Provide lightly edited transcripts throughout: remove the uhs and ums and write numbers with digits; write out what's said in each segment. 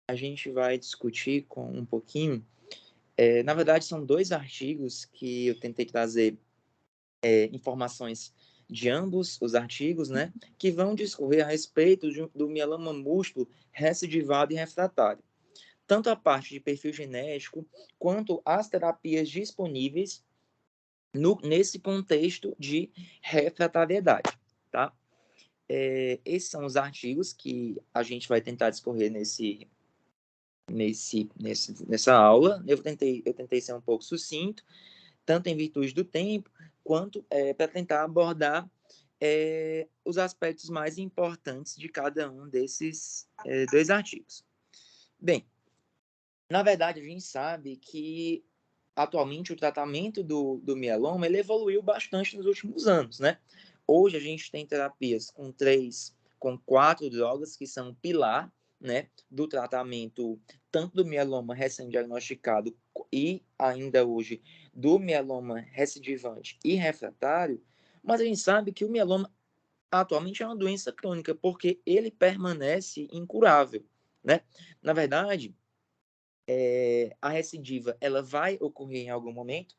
a gente vai discutir com um pouquinho. Na verdade, são 2 artigos que eu tentei trazer informações de ambos os artigos, né, que vão discorrer a respeito do mieloma múltiplo recidivado e refratário. Tanto a parte de perfil genético, quanto as terapias disponíveis nesse contexto de refratariedade, tá? Esses são os artigos que a gente vai tentar discorrer nessa aula. Eu tentei ser um pouco sucinto, tanto em virtude do tempo, quanto para tentar abordar os aspectos mais importantes de cada um desses 2 artigos. Bem, na verdade, a gente sabe que atualmente o tratamento do mieloma ele evoluiu bastante nos últimos anos, né? Hoje a gente tem terapias com 4 drogas que são pilar, né, do tratamento tanto do mieloma recém-diagnosticado e ainda hoje do mieloma recidivante e refratário, mas a gente sabe que o mieloma atualmente é uma doença crônica porque ele permanece incurável, né? Na verdade, a recidiva ela vai ocorrer em algum momento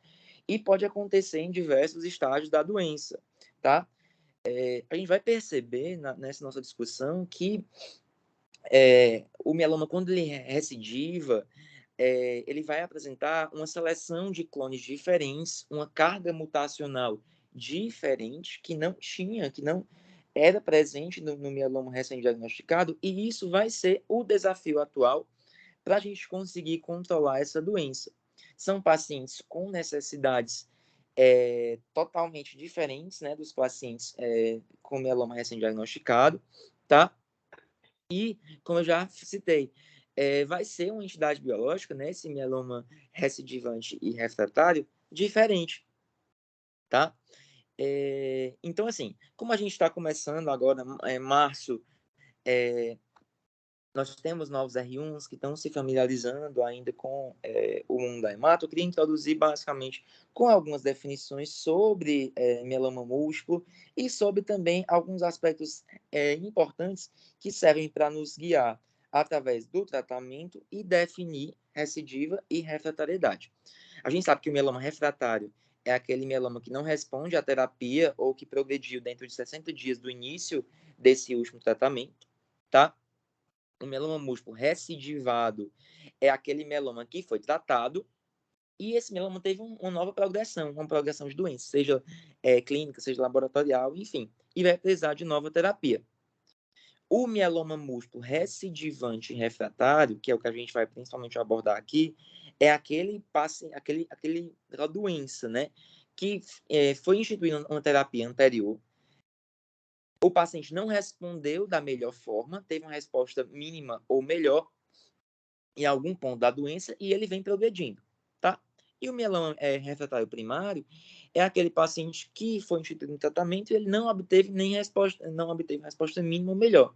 e pode acontecer em diversos estágios da doença, tá? A gente vai perceber nessa nossa discussão que o mieloma, quando ele recidiva, ele vai apresentar uma seleção de clones diferentes, uma carga mutacional diferente que não era presente no mieloma recém-diagnosticado, e isso vai ser o desafio atual para a gente conseguir controlar essa doença. São pacientes com necessidades totalmente diferentes, né, dos pacientes com mieloma recém-diagnosticado, tá? E, como eu já citei, vai ser uma entidade biológica, né, esse mieloma recidivante e refratário, diferente, tá? Então, assim, como a gente está começando agora, março, nós temos novos R1s que estão se familiarizando ainda com o mundo da hemato. Eu queria introduzir basicamente com algumas definições sobre mieloma múltiplo e sobre também alguns aspectos importantes que servem para nos guiar através do tratamento e definir recidiva e refratariedade. A gente sabe que o mieloma refratário é aquele mieloma que não responde à terapia ou que progrediu dentro de 60 dias do início desse último tratamento, tá? O mieloma múltiplo recidivado é aquele mieloma que foi tratado e esse mieloma teve uma nova progressão, uma progressão de doença, seja clínica, seja laboratorial, enfim, e vai precisar de nova terapia. O mieloma múltiplo recidivante refratário, que é o que a gente vai principalmente abordar aqui, é aquela doença, né, que foi instituída uma terapia anterior, o paciente não respondeu da melhor forma, teve uma resposta mínima ou melhor em algum ponto da doença e ele vem progredindo, tá? E o mieloma refratário primário é aquele paciente que foi instituído no tratamento e ele não obteve resposta mínima ou melhor.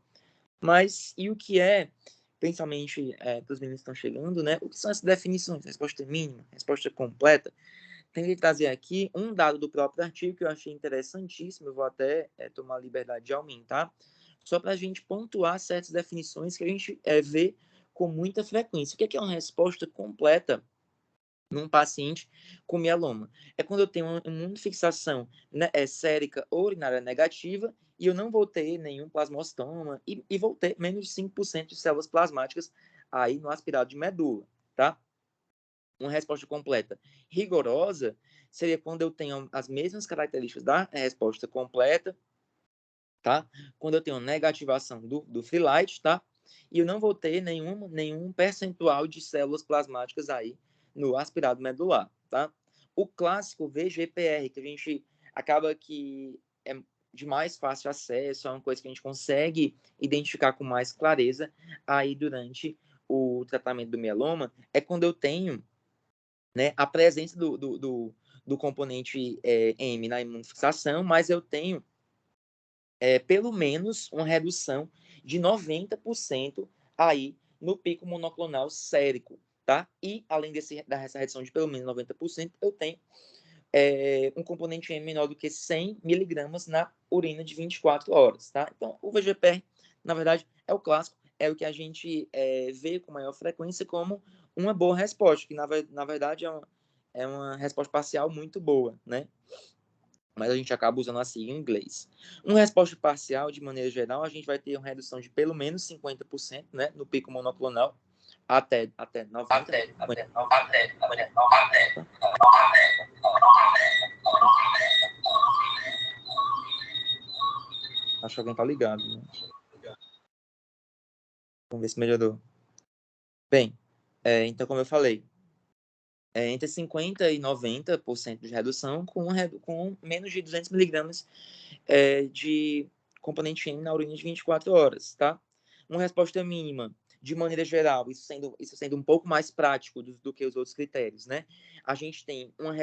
Mas e o que é, principalmente para os meninos que estão chegando, né? O que são essas definições? Resposta mínima, resposta completa. Tem que trazer aqui um dado do próprio artigo que eu achei interessantíssimo, eu vou até tomar a liberdade de aumentar, só para a gente pontuar certas definições que a gente vê com muita frequência. O que é uma resposta completa num paciente com mieloma? É quando eu tenho uma imunofixação, né, sérica ou urinária negativa e eu não vou ter nenhum plasmostoma e vou ter menos de 5% de células plasmáticas aí no aspirado de medula, tá? Uma resposta completa rigorosa seria quando eu tenho as mesmas características da resposta completa, tá? Quando eu tenho negativação do free light, tá? E eu não vou ter nenhum percentual de células plasmáticas aí no aspirado medular, tá? O clássico VGPR, que a gente acaba que é de mais fácil acesso, é uma coisa que a gente consegue identificar com mais clareza aí durante o tratamento do mieloma, é quando eu tenho, né, a presença do componente M na imunofixação, mas eu tenho pelo menos uma redução de 90% aí no pico monoclonal sérico, tá? E além dessa redução de pelo menos 90%, eu tenho um componente M menor do que 100 miligramas na urina de 24 horas, tá? Então, o VGPR, na verdade, é o clássico, é o que a gente vê com maior frequência como uma boa resposta, que na verdade é uma resposta parcial muito boa, né? Mas a gente acaba usando a sigla em inglês. Uma resposta parcial, de maneira geral, a gente vai ter uma redução de pelo menos 50%, né, no pico monoclonal, até 90%. Acho que alguém tá ligado, né? Vamos ver se melhorou. Bem, então, como eu falei, entre 50% e 90% de redução com menos de 200 miligramas de componente M na urina de 24 horas, tá? Uma resposta mínima, de maneira geral, isso sendo um pouco mais prático do que os outros critérios, né? A gente tem uma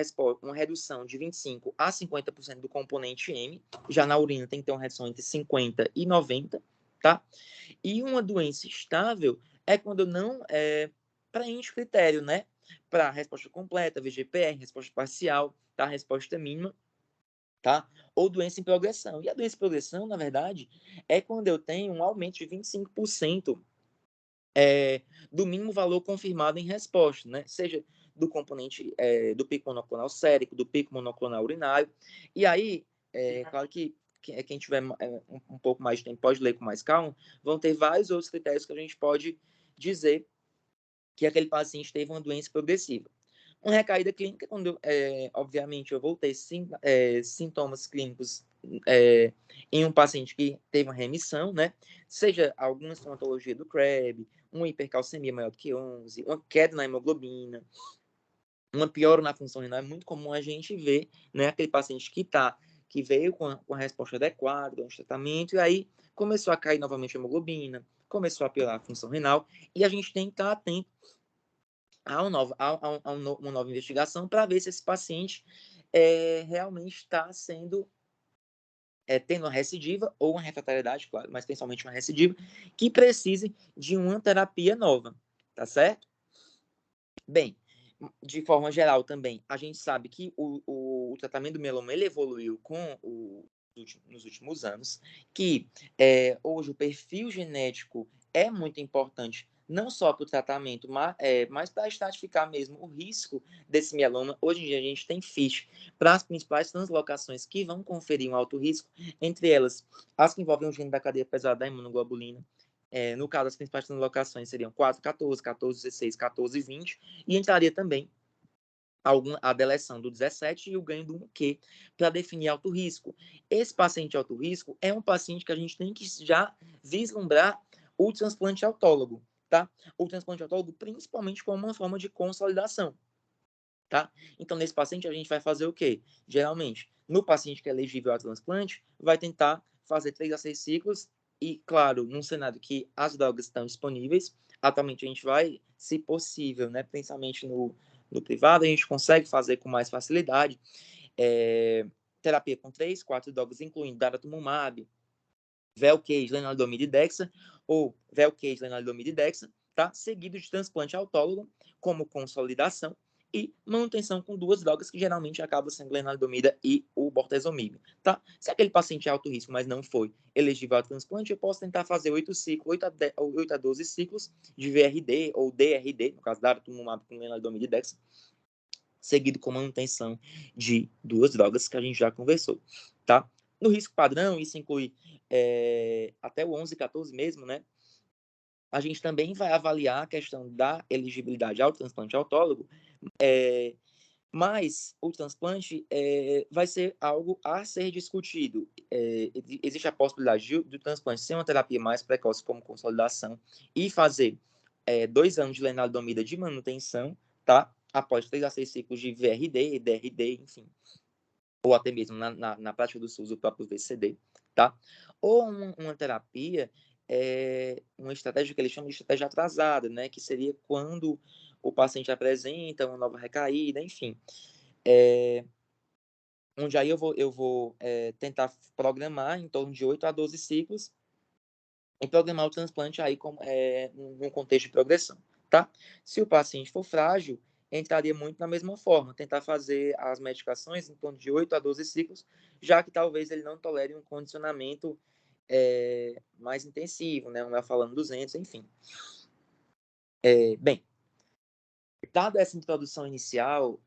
redução de 25% a 50% do componente M, já na urina tem que ter uma redução entre 50% e 90%, tá? E uma doença estável é quando não preenche o critério, né? Para resposta completa, VGPR, resposta parcial, tá? Resposta mínima, tá? Ou doença em progressão. E a doença em progressão, na verdade, é quando eu tenho um aumento de 25% do mínimo valor confirmado em resposta, né? Seja do componente do pico monoclonal sérico, do pico monoclonal urinário. E aí, claro que quem tiver um pouco mais de tempo pode ler com mais calma, vão ter vários outros critérios que a gente pode dizer que aquele paciente teve uma doença progressiva. Uma recaída clínica, quando, obviamente, eu vou ter sintomas clínicos em um paciente que teve uma remissão, né? Seja alguma sintomatologia do CREB, uma hipercalcemia maior do que 11, uma queda na hemoglobina, uma piora na função renal. É muito comum a gente ver, né, aquele paciente que veio com a resposta adequada, com o tratamento, e aí começou a cair novamente a hemoglobina, começou a piorar a função renal, e a gente tem que estar atento a uma nova investigação para ver se esse paciente realmente está sendo tendo uma recidiva ou uma refratariedade, claro, mas principalmente uma recidiva, que precise de uma terapia nova, tá certo? Bem, de forma geral também, a gente sabe que o tratamento do mieloma ele evoluiu nos últimos anos, que hoje o perfil genético é muito importante, não só para o tratamento, mas para estratificar mesmo o risco desse mieloma. Hoje em dia a gente tem FISH para as principais translocações que vão conferir um alto risco, entre elas as que envolvem o gene da cadeia pesada da imunoglobulina. No caso, as principais translocações seriam 4, 14, 14, 16, 14 e 20, e entraria também a deleção do 17 e o ganho do 1Q para definir alto risco. Esse paciente alto risco é um paciente que a gente tem que já vislumbrar o transplante autólogo, tá? O transplante autólogo principalmente como uma forma de consolidação, tá? Então, nesse paciente, a gente vai fazer o quê? Geralmente, no paciente que é elegível a transplante, vai tentar fazer 3 a 6 ciclos e, claro, num cenário que as drogas estão disponíveis, atualmente a gente vai, se possível, né, principalmente no privado, a gente consegue fazer com mais facilidade terapia com 3, 4 drogas, incluindo daratumumab, Velcade, lenalidomida e Dexa, ou Velcade, lenalidomida e Dexa, tá? Seguido de transplante autólogo como consolidação e manutenção com 2 drogas que geralmente acabam sendo lenalidomida e o bortezomib, tá? Se aquele paciente é alto risco, mas não foi elegível ao transplante, eu posso tentar fazer 8 a 12 ciclos de VRD ou DRD, no caso daratumumab com lenalidomida e Dexa, seguido com manutenção de 2 drogas que a gente já conversou, tá? No risco padrão, isso inclui até o 11, 14 mesmo, né? A gente também vai avaliar a questão da elegibilidade ao transplante autólogo, mas o transplante vai ser algo a ser discutido. Existe a possibilidade do transplante ser uma terapia mais precoce, como consolidação, e fazer 2 anos de lenalidomida de manutenção, tá? Após 3 a 6 ciclos de VRD, DRD, enfim. Ou até mesmo na prática do SUS, o próprio VCD, tá? Ou uma terapia, uma estratégia que eles chamam de estratégia atrasada, né? Que seria quando o paciente apresenta uma nova recaída, enfim. Onde aí eu vou tentar programar em torno de 8 a 12 ciclos e programar o transplante aí num contexto de progressão, tá? Se o paciente for frágil, entraria muito na mesma forma, tentar fazer as medicações em torno de 8 a 12 ciclos, já que talvez ele não tolere um condicionamento mais intensivo, né? Um falando 200, enfim. Bem, dada essa introdução inicial,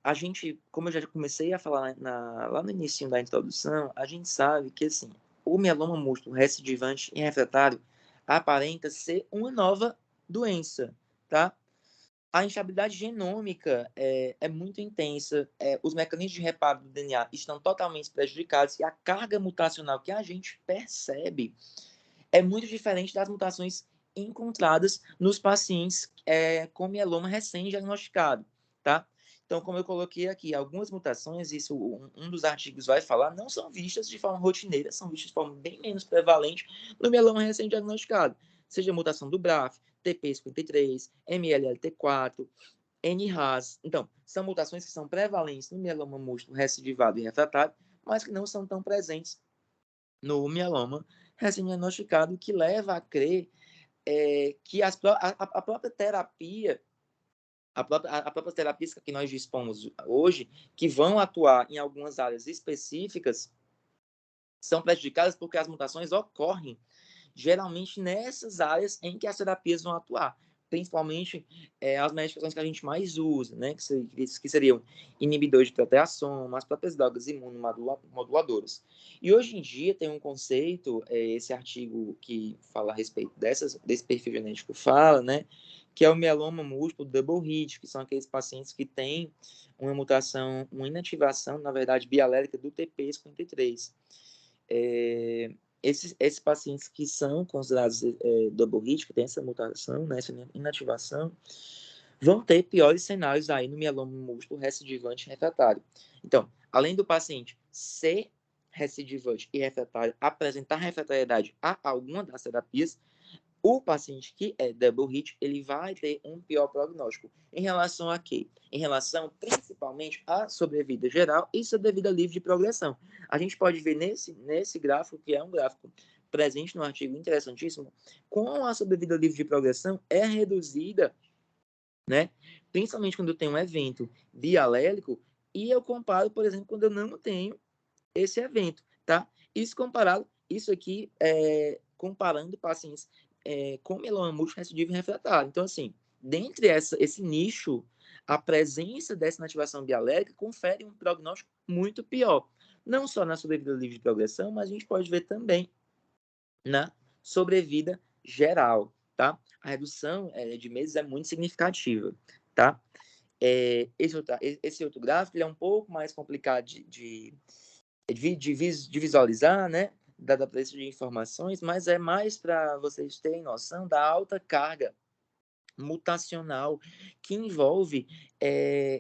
a gente, como eu já comecei a falar lá no início da introdução, a gente sabe que, assim, o mieloma múltiplo recidivante e refratário aparenta ser uma nova doença, tá? A instabilidade genômica é muito intensa, os mecanismos de reparo do DNA estão totalmente prejudicados e a carga mutacional que a gente percebe é muito diferente das mutações encontradas nos pacientes com mieloma recém-diagnosticado, tá? Então, como eu coloquei aqui, algumas mutações, isso um dos artigos vai falar, não são vistas de forma rotineira, são vistas de forma bem menos prevalente no mieloma recém-diagnosticado, seja a mutação do BRAF, TP53, MLLT4, NRAS. Então, são mutações que são prevalentes no mieloma múltiplo recidivado e refratário, mas que não são tão presentes no mieloma recém-diagnosticado, que leva a crer que a própria terapia, a própria terapia que nós dispomos hoje, que vão atuar em algumas áreas específicas, são prejudicadas porque as mutações ocorrem geralmente nessas áreas em que as terapias vão atuar, principalmente as medicações que a gente mais usa, né, que seriam inibidores de proteasoma, as próprias drogas imunomoduladoras. E hoje em dia tem um conceito, esse artigo que fala a respeito desse perfil genético fala, né, que é o mieloma múltiplo double hit, que são aqueles pacientes que têm uma mutação, uma inativação, na verdade, bialélica do TP53. Esses pacientes que são considerados double hit, que tem essa mutação, né, essa inativação, vão ter piores cenários aí no mieloma múltiplo recidivante e refratário. Então, além do paciente ser recidivante e refratário, apresentar refratariedade a alguma das terapias, o paciente que é double hit, ele vai ter um pior prognóstico. Em relação a quê? Em relação, principalmente, à sobrevida geral e sobrevida livre de progressão. A gente pode ver nesse gráfico, que é um gráfico presente no artigo interessantíssimo, como a sobrevida livre de progressão é reduzida, né? Principalmente quando eu tenho um evento bialélico e eu comparo, por exemplo, quando eu não tenho esse evento, tá? Isso aqui comparando pacientes com mieloma múltiplo recidivo e refratário. Então, assim, dentre esse nicho, a presença dessa inativação bialélica confere um prognóstico muito pior. Não só na sobrevida livre de progressão, mas a gente pode ver também na sobrevida geral, tá? A redução de meses é muito significativa, tá? Esse outro gráfico ele é um pouco mais complicado de visualizar, né? Dada a presença de informações, mas é mais para vocês terem noção da alta carga mutacional que envolve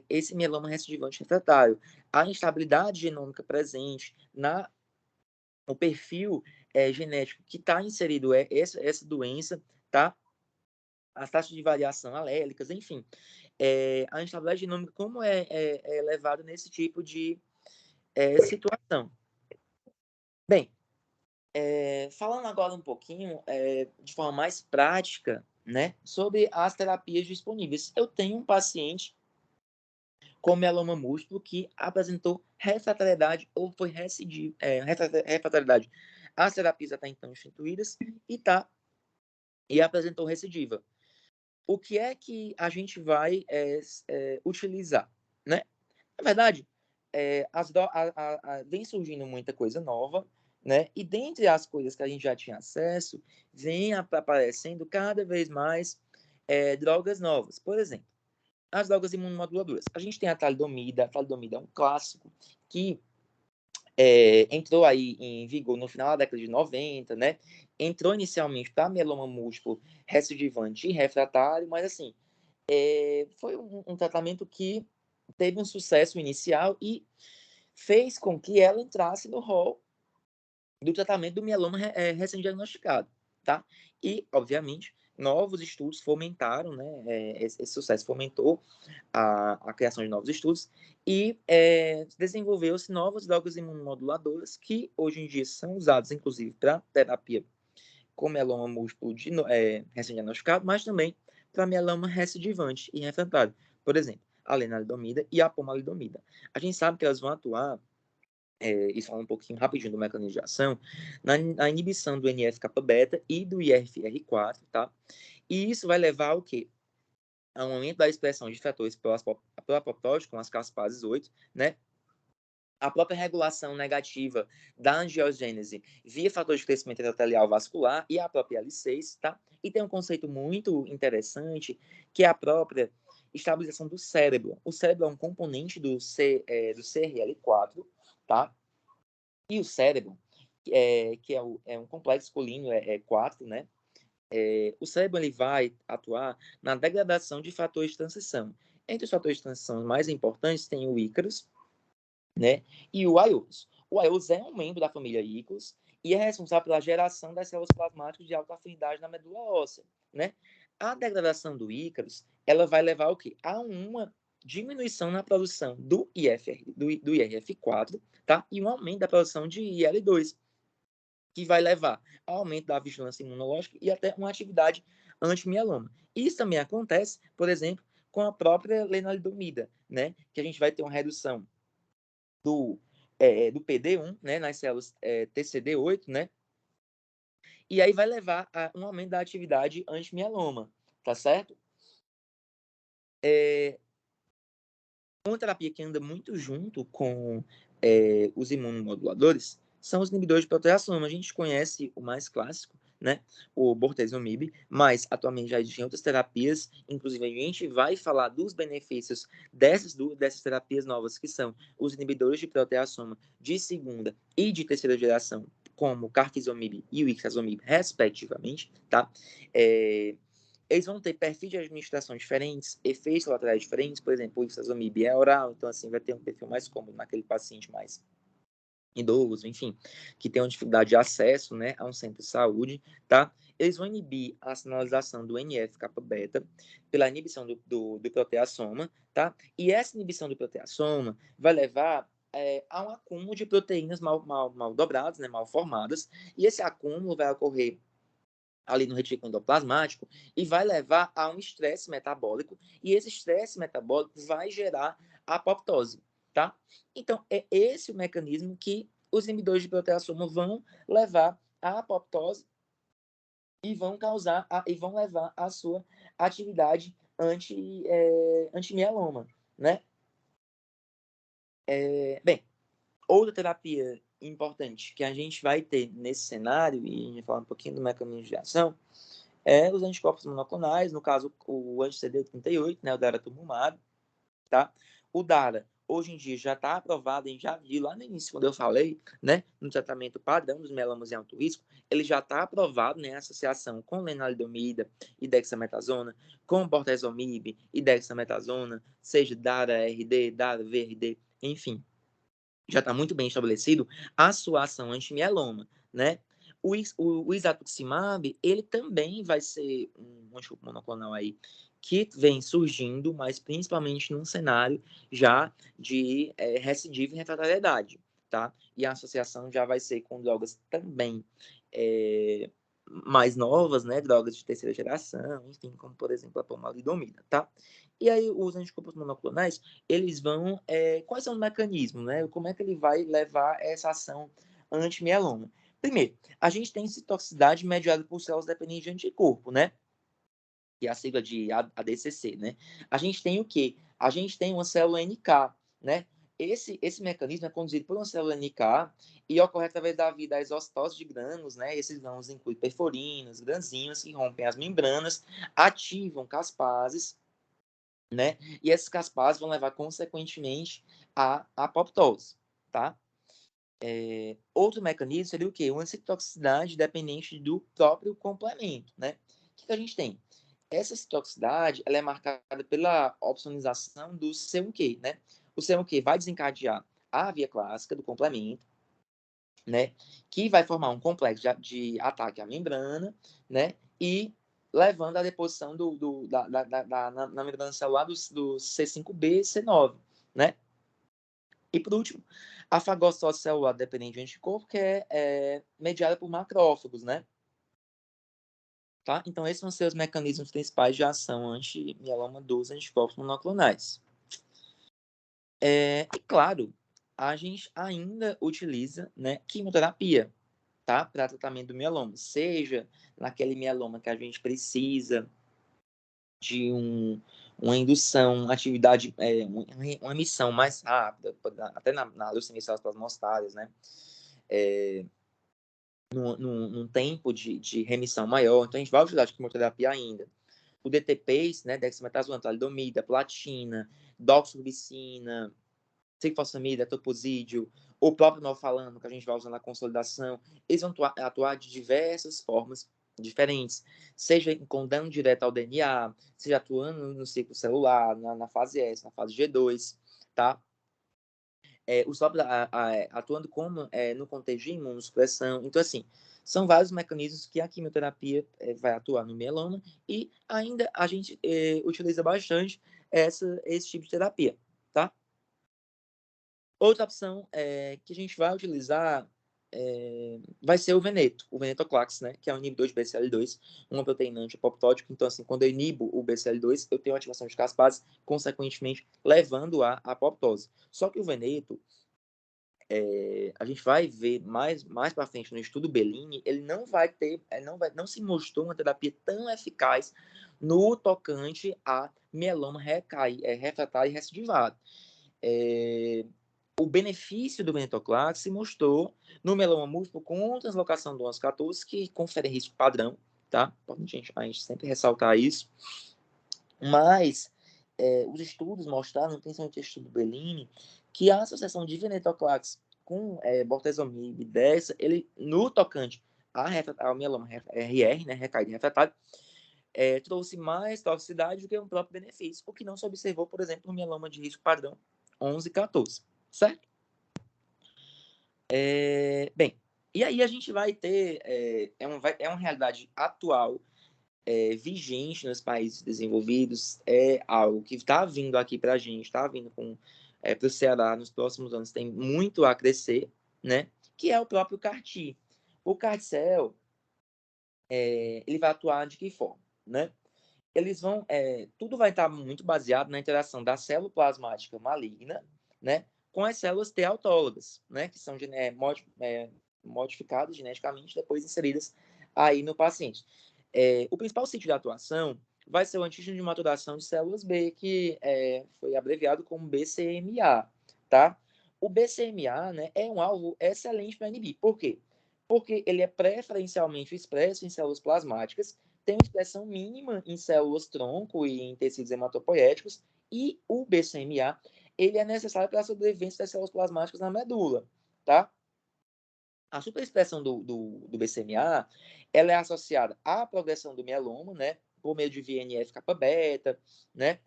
esse mieloma recidivante refratário. A instabilidade genômica presente no perfil genético que está inserido essa doença, tá? As taxas de variação alélicas, enfim. A instabilidade genômica, como é elevada nesse tipo de situação. Bem, falando agora um pouquinho, de forma mais prática, né, sobre as terapias disponíveis. Eu tenho um paciente com mieloma múltiplo que apresentou refratariedade ou foi refratariedade às terapias até então instituídas e apresentou recidiva. O que é que a gente vai utilizar, né? Na verdade, vem surgindo muita coisa nova, né? E dentre as coisas que a gente já tinha acesso, vem aparecendo cada vez mais drogas novas. Por exemplo, as drogas imunomoduladoras. A gente tem a talidomida. A talidomida é um clássico que entrou aí em vigor no final da década de 90, né? Entrou inicialmente para mieloma múltiplo recidivante e refratário, mas assim, foi um tratamento que teve um sucesso inicial e fez com que ela entrasse no rol do tratamento do mieloma recém-diagnosticado, tá? E, obviamente, novos estudos fomentaram, né? Esse sucesso fomentou a criação de novos estudos e desenvolveu-se novas drogas imunomoduladoras que hoje em dia são usadas, inclusive, para terapia com mieloma múltiplo recém-diagnosticado, mas também para mieloma recidivante e refratário. Por exemplo, a lenalidomida e a pomalidomida. A gente sabe que elas vão atuar e falando um pouquinho rapidinho do mecanismo de ação, na inibição do NF-kappa-beta e do IFR4, tá? E isso vai levar ao quê? A um aumento da expressão de fatores pró-apoptóticos, como as caspases 8, né? A própria regulação negativa da angiogênese via fator de crescimento endotelial vascular e a própria L6, tá? E tem um conceito muito interessante, que é a própria estabilização do cérebro. O cérebro é um componente do CRL4, tá? E o cérebro, que é um complexo colíneo, 4, né? O cérebro ele vai atuar na degradação de fatores de transição. Entre os fatores de transição mais importantes tem o Ícarus, né? E o Aiolos. O Aiolos é um membro da família Ícaros e é responsável pela geração das células plasmáticas de alta afinidade na medula óssea, né? A degradação do Ícaros, ela vai levar ao quê? A uma diminuição na produção do IRF4, tá? E um aumento da produção de IL-2, que vai levar ao aumento da vigilância imunológica e até uma atividade antimieloma. Isso também acontece, por exemplo, com a própria lenalidomida, né? Que a gente vai ter uma redução do PD1, né, nas células TCD8, né, e aí vai levar a um aumento da atividade antimieloma, tá certo? Uma terapia que anda muito junto com os imunomoduladores são os inibidores de proteasoma. A gente conhece o mais clássico, né, o bortezomib, mas atualmente já existem outras terapias, inclusive a gente vai falar dos benefícios dessas terapias novas, que são os inibidores de proteasoma de segunda e de terceira geração, como o carfilzomib e o ixazomib, respectivamente, tá? Eles vão ter perfis de administração diferentes, efeitos colaterais diferentes, por exemplo, o ixazomib é oral, então assim vai ter um perfil mais cômodo naquele paciente mais idoso, enfim, que tem uma dificuldade de acesso, né, a um centro de saúde, tá? Eles vão inibir a sinalização do NF-kappa-beta pela inibição do proteassoma, tá? E essa inibição do proteassoma vai levar a um acúmulo de proteínas mal dobradas, né, mal formadas, e esse acúmulo vai ocorrer ali no retículo endoplasmático e vai levar a um estresse metabólico, e esse estresse metabólico vai gerar apoptose, tá? Então, é esse o mecanismo que os inibidores de proteasoma vão levar à apoptose e vão levar à sua atividade antimieloma, né? Bem, outra terapia importante que a gente vai ter nesse cenário, e a gente vai falar um pouquinho do mecanismo de ação, os anticorpos monoclonais, no caso, o anti-CD38, né, o daratumumab, tá? O DARA, hoje em dia, já está aprovado, a gente já viu lá no início, quando eu falei, né, no tratamento padrão dos melomas em alto risco, ele já está aprovado, né, associação com lenalidomida e dexametasona, com bortezomib e dexametasona, seja DARA-RD, DARA-VRD, enfim, já está muito bem estabelecido a sua ação antimieloma, né? O isatuximab, ele também vai ser um anticorpo monoclonal aí que vem surgindo, mas principalmente num cenário já de recidiva e refratariedade, tá? E a associação já vai ser com drogas também mais novas, né? Drogas de terceira geração, enfim, como por exemplo a pomalidomida, tá? E aí os anticorpos monoclonais, eles vão... quais são os mecanismos, né? Como é que ele vai levar essa ação antimieloma? Primeiro, a gente tem citotoxicidade mediada por células dependentes de anticorpo, né? Que é a sigla de ADCC, né? A gente tem o quê? A gente tem uma célula NK, né? Esse mecanismo é conduzido por uma célula NK e ocorre através da vida da exostose de grânulos, né? Esses grânulos incluem perforinas, granzinhos que rompem as membranas, ativam caspases, né? E esses caspases vão levar, consequentemente, à apoptose, tá? Outro mecanismo seria o quê? Uma citotoxicidade dependente do próprio complemento, né? O que a gente tem? Essa citotoxicidade, ela é marcada pela opsonização do C1q, né? O C1q vai desencadear a via clássica do complemento, né? Que vai formar um complexo de ataque à membrana, né? E levando à deposição na membrana celular do C5b e C9, né? E por último, a fagocitose celular dependente de anticorpo, que é mediada por macrófagos, né? Tá? Então, esses vão ser os mecanismos principais de ação anti-mieloma dos anticorpos monoclonais. E claro, a gente ainda utiliza, né, quimioterapia, tá? Para tratamento do mieloma. Seja naquele mieloma que a gente precisa de uma indução, uma atividade, uma emissão mais rápida, até na leucemia células plasmostárias, né? Num tempo de remissão maior. Então, a gente vai utilizar de quimioterapia ainda. O DTPs, né, dexametasona, talidomida, platina, doxorubicina, ciclosamida, toposídio, o próprio norfalano, que a gente vai usar na consolidação, eles vão atuar de diversas formas diferentes, seja com dano direto ao DNA, seja atuando no ciclo celular, na fase S, na fase G2, tá? Os próprios atuando como no contexto de imunossupressão. Então, assim, são vários mecanismos que a quimioterapia vai atuar no mieloma e ainda a gente utiliza bastante esse tipo de terapia, tá? Outra opção que a gente vai utilizar vai ser o venetoclax, né? Que é um inibidor de BCL2, uma proteína anti-apoptótica. Então, assim, quando eu inibo o BCL2, eu tenho ativação de caspase, consequentemente, levando à apoptose. Só que o veneto, a gente vai ver mais para frente no estudo Bellini, ele não vai ter, não se mostrou uma terapia tão eficaz no tocante a mieloma refratário e recidivado. O benefício do venetoclax se mostrou no mieloma múltiplo com translocação do 1114, que confere risco padrão, tá? Importante a gente sempre ressaltar isso. Mas os estudos mostraram, principalmente o estudo Bellini, que a associação de venetoclax com bortezomib dessa, ele, no tocante ao mieloma RR, né, recaído refratário, trouxe mais toxicidade do que um próprio benefício, o que não se observou, por exemplo, no mieloma de risco padrão 11 e 14, certo? Bem, e aí a gente vai ter, uma realidade atual, vigente nos países desenvolvidos, é algo que está vindo aqui para a gente, está vindo para o Ceará nos próximos anos, tem muito a crescer, né? Que é o próprio CAR-T. O CAR-T-cell, ele vai atuar de que forma, né? Eles vão, tudo vai estar muito baseado na interação da célula plasmática maligna, né, com as células T autólogas, né, que são modificadas geneticamente, depois inseridas aí no paciente. O principal sítio de atuação vai ser o antígeno de maturação de células B, que foi abreviado como BCMA, tá? O BCMA, né, é um alvo excelente para inibir. Por quê? Porque ele é preferencialmente expresso em células plasmáticas, tem uma expressão mínima em células tronco e em tecidos hematopoéticos, e o BCMA ele é necessário para a sobrevivência das células plasmáticas na medula, tá? A superexpressão do BCMA, ela é associada à progressão do mieloma, né, por meio de VNF-kappa-beta, né,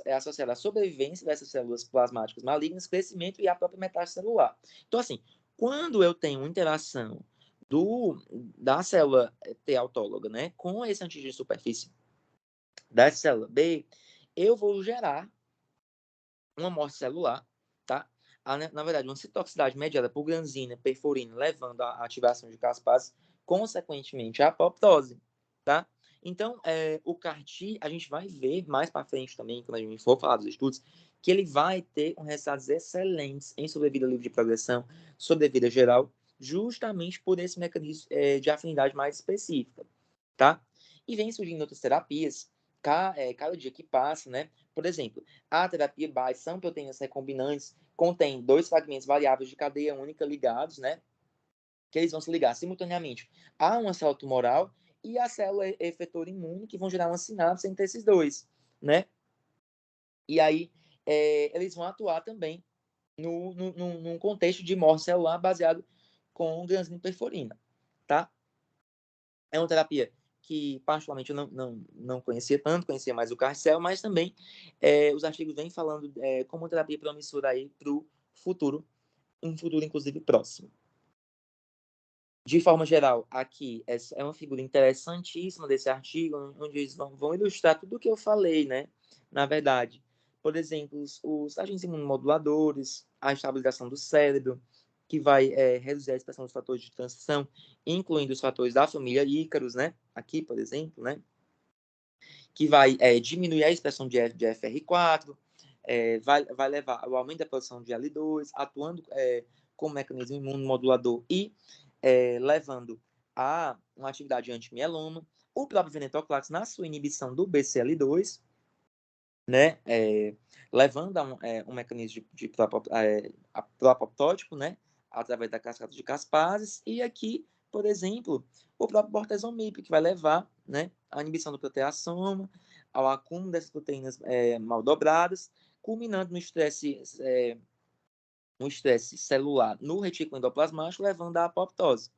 é associada à sobrevivência dessas células plasmáticas malignas, crescimento e à própria metástase celular. Então, assim, quando eu tenho interação da célula T autóloga, né, com esse antígeno de superfície da célula B, eu vou gerar uma morte celular, tá? Na verdade, uma citotoxicidade mediada por granzina, perforina, levando à ativação de caspase, consequentemente, à apoptose, tá? Então, o CAR-T, a gente vai ver mais para frente também, quando a gente for falar dos estudos, que ele vai ter resultados excelentes em sobrevida livre de progressão, sobrevida geral, justamente por esse mecanismo de afinidade mais específica, tá? E vem surgindo outras terapias, cada dia que passa, né? Por exemplo, a terapia BAS são proteínas recombinantes, contém 2 fragmentos variáveis de cadeia única ligados, né? Que eles vão se ligar simultaneamente a uma célula tumoral e a célula efetora imune, que vão gerar uma sinapse entre esses dois, né? E aí, eles vão atuar também num contexto de morte celular baseado com granzina e perforina, tá? É uma terapia que, particularmente, eu não conhecia tanto, conhecia mais o Carcel, mas também os artigos vêm falando como uma terapia promissora aí para o futuro, um futuro, inclusive, próximo. De forma geral, aqui é uma figura interessantíssima desse artigo, onde eles vão ilustrar tudo o que eu falei, né? Na verdade, por exemplo, os agentes imunomoduladores, a estabilização do cérebro, que vai reduzir a expressão dos fatores de transição, incluindo os fatores da família Ícaros, né? Aqui, por exemplo, né? Que vai diminuir a expressão de FR4, vai levar ao aumento da produção de L2, atuando como mecanismo imunomodulador e levando a uma atividade antimieloma. O próprio venetoclax, na sua inibição do BCL2, né, levando a um mecanismo de apoptótico, né, através da cascata de Caspases, e aqui, por exemplo, o próprio bortezomib, que vai levar, né, à inibição do proteasoma, ao acúmulo dessas proteínas mal dobradas, culminando no estresse celular no retículo endoplasmático, levando à apoptose.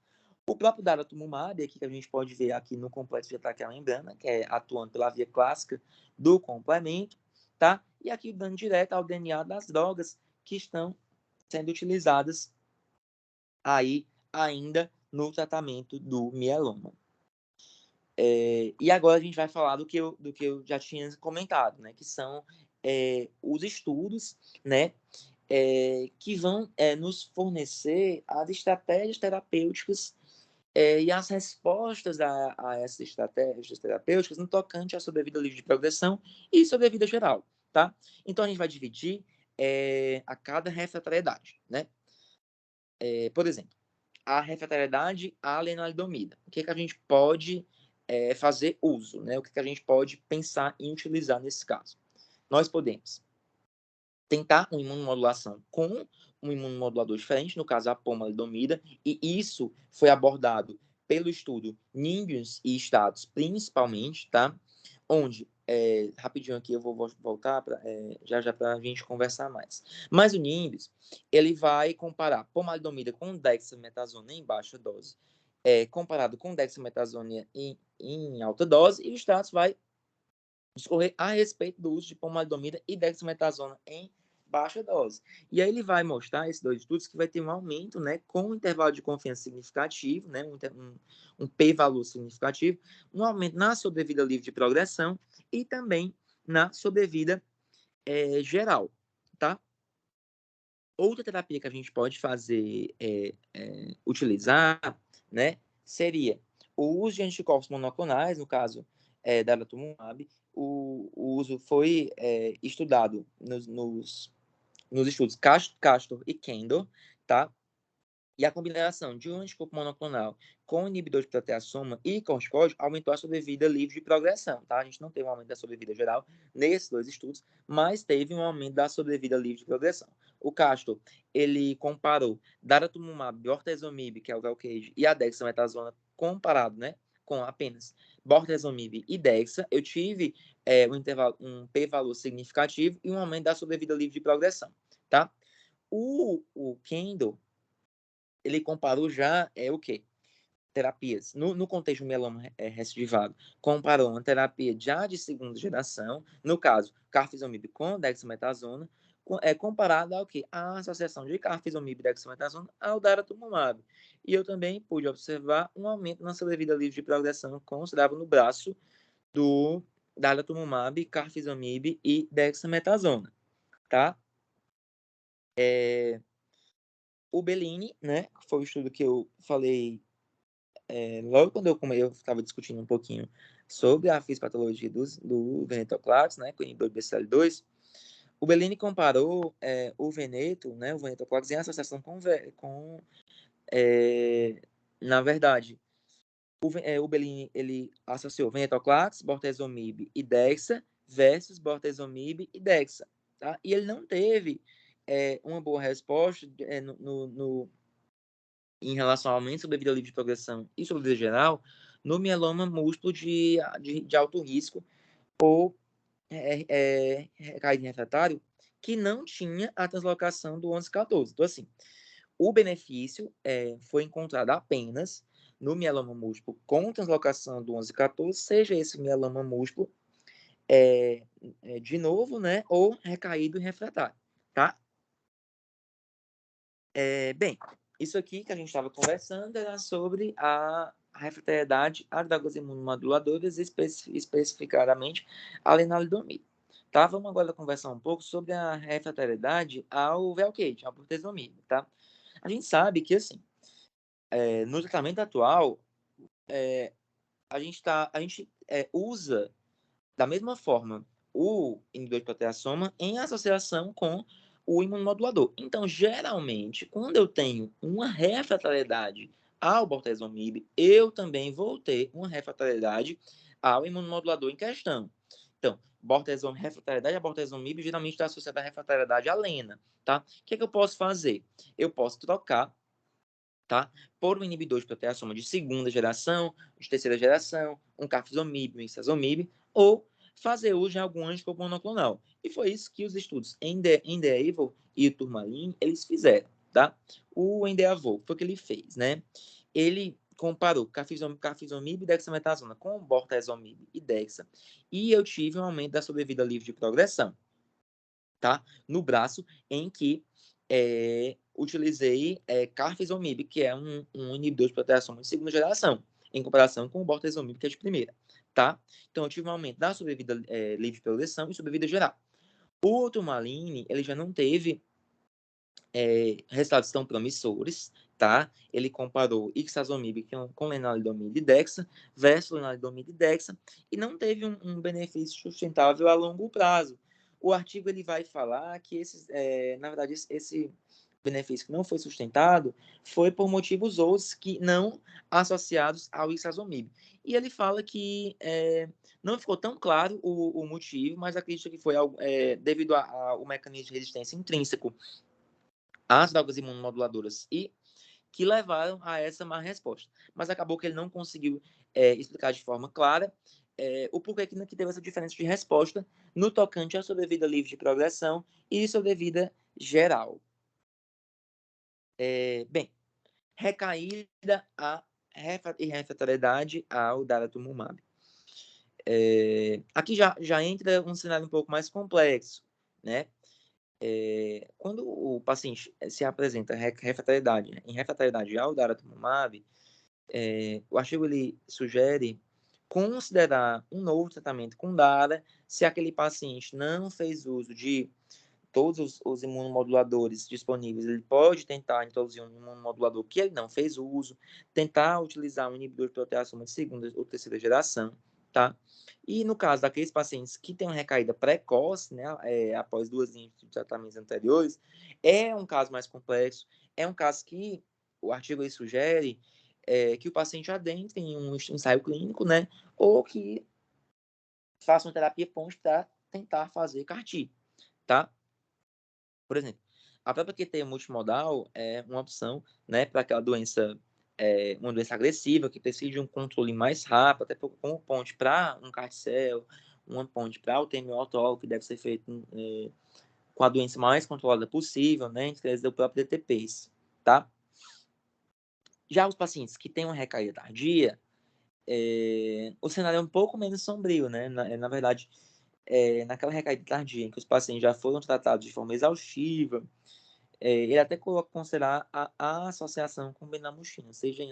O próprio daratumumab, aqui que a gente pode ver aqui no complexo de ataque à membrana, que é atuando pela via clássica do complemento, tá? E aqui dando direto ao DNA das drogas que estão sendo utilizadas aí ainda no tratamento do mieloma. E agora a gente vai falar do que eu já tinha comentado, né? Que são os estudos, né? Que vão nos fornecer as estratégias terapêuticas e as respostas a essas estratégias terapêuticas no tocante à sobrevida livre de progressão e sobrevida geral, tá? Então, a gente vai dividir a cada refratariedade, né? Por exemplo, a refratariedade à lenalidomida. O que a gente pode fazer uso, né? O que a gente pode pensar em utilizar nesse caso? Nós podemos tentar uma imunomodulação com um imunomodulador diferente, no caso a pomalidomida, e isso foi abordado pelo estudo NIMBIUS e STATUS principalmente, tá? Onde, rapidinho aqui eu vou voltar já para a gente conversar mais. Mas o NIMBIUS, ele vai comparar pomalidomida com dexametasona em baixa dose, comparado com dexametasona em alta dose, e o STATUS vai discorrer a respeito do uso de pomalidomida e dexametasona em baixa dose. E aí ele vai mostrar, esses dois estudos, que vai ter um aumento, né, com um intervalo de confiança significativo, né, um p-valor significativo, um aumento na sobrevida livre de progressão e também na sobrevida geral, tá? Outra terapia que a gente pode fazer, utilizar, né, seria o uso de anticorpos monoclonais, no caso da daratumumab. O uso foi estudado nos estudos Castor e Kendall, tá? E a combinação de um anticorpo monoclonal com inibidor de proteasoma e corticóide aumentou a sobrevida livre de progressão, tá? A gente não teve um aumento da sobrevida geral nesses dois estudos, mas teve um aumento da sobrevida livre de progressão. O Castor, ele comparou daratumumab, bortezomib, que é o Velcade, e a dexametasona comparado, né, com apenas bortezomib e dexa. Eu tive um p-valor significativo e um aumento da sobrevida livre de progressão, tá? O Kendall, ele comparou já o quê? Terapias. No contexto do mieloma recidivado, comparou uma terapia já de segunda geração, no caso, carfilzomib com dexametasona, comparado ao quê? A associação de carfilzomib e dexametasona ao daratumumab. E eu também pude observar um aumento na sobrevida livre de progressão considerável no braço do daratumumab, carfilzomib e dexametasona, tá? O Bellini, né, foi o estudo que eu falei logo quando eu estava discutindo um pouquinho sobre a fisiopatologia do venetoclax, né, com inibidor de BCL2, o Bellini comparou o veneto, né, o venetoclax em associação na verdade, o Bellini ele associou venetoclax, bortezomib e dexa versus bortezomib e dexa, tá? E ele não teve uma boa resposta em relação ao aumento sobrevida livre de progressão e sobrevida geral no mieloma múltiplo de alto risco ou recaído refratário que não tinha a translocação do 11-14. Então, assim, o benefício foi encontrado apenas no mieloma múltiplo com translocação do 11-14, seja esse mieloma múltiplo de novo, né, ou recaído refratário, tá? Bem, isso aqui que a gente estava conversando era sobre a refratariedade a drogas imunomoduladoras, especificadamente a lenalidomida. Tá? Vamos agora conversar um pouco sobre a refratariedade ao Velcade, ao bortezomib, tá? A gente sabe que, assim, no tratamento atual, a gente usa da mesma forma o inibidor de proteasoma em associação com o imunomodulador. Então, geralmente, quando eu tenho uma refratariedade ao bortezomib, eu também vou ter uma refratariedade ao imunomodulador em questão. Então, refratariedade a bortezomib geralmente está associada à refratariedade à lena, tá? O que eu posso fazer? Eu posso trocar, tá, por um inibidor de proteasoma de segunda geração, de terceira geração, um carfilzomib, um ixazomib, ou fazer uso de algum anticorpo monoclonal. E foi isso que os estudos Endeavor e o Turmalin, eles fizeram, tá? O Endeavor, foi o que ele fez, né? Ele comparou carfilzomib e dexametasona com bortezomib e dexa, e eu tive um aumento da sobrevida livre de progressão, tá? No braço em que utilizei carfilzomib, que é um inibidor de proteasoma de segunda geração, em comparação com o bortezomib, que é de primeira, tá? Então, eu tive um aumento da sobrevida livre de progressão e sobrevida geral. O Turmalin, ele já não teve resultados tão promissores, tá? Ele comparou ixazomib com lenalidomide e dexa versus lenalidomide e dexa e não teve um benefício sustentável a longo prazo. O artigo ele vai falar que na verdade, esse benefício que não foi sustentado foi por motivos outros que não associados ao ixazomib. E ele fala que não ficou tão claro o motivo, mas acredita que foi devido ao mecanismo de resistência intrínseco às drogas imunomoduladoras e que levaram a essa má resposta. Mas acabou que ele não conseguiu explicar de forma clara o porquê que teve essa diferença de resposta no tocante à sobrevida livre de progressão e sobrevida geral. Bem, recaída e refratariedade ao daratumumab. Aqui já entra um cenário um pouco mais complexo, né? Quando o paciente se apresenta refratariedade, né, em refratariedade ao daratumumab, o artigo ele sugere considerar um novo tratamento com DARA se aquele paciente não fez uso de todos os imunomoduladores disponíveis. Ele pode tentar introduzir um imunomodulador que ele não fez uso, tentar utilizar um inibidor de proteasoma de segunda ou terceira geração, tá? E no caso daqueles pacientes que têm uma recaída precoce, né, após 2 linhas de tratamentos anteriores, é um caso mais complexo, é um caso que o artigo sugere que o paciente adentre em um ensaio clínico, né, ou que faça uma terapia PONT para tentar fazer CAR-T, tá? Por exemplo, a própria QT multimodal é uma opção, né, para aquela doença, uma doença agressiva, que precisa de um controle mais rápido, até como ponte para um carticel, uma ponte para o TMO autólogo, que deve ser feito com a doença mais controlada possível, né, entre do próprio DTPs, tá? Já os pacientes que têm uma recaída tardia, o cenário é um pouco menos sombrio, né? Na verdade, naquela recaída tardia em que os pacientes já foram tratados de forma exaustiva, ele até coloca considerar a associação com benamuxina, seja em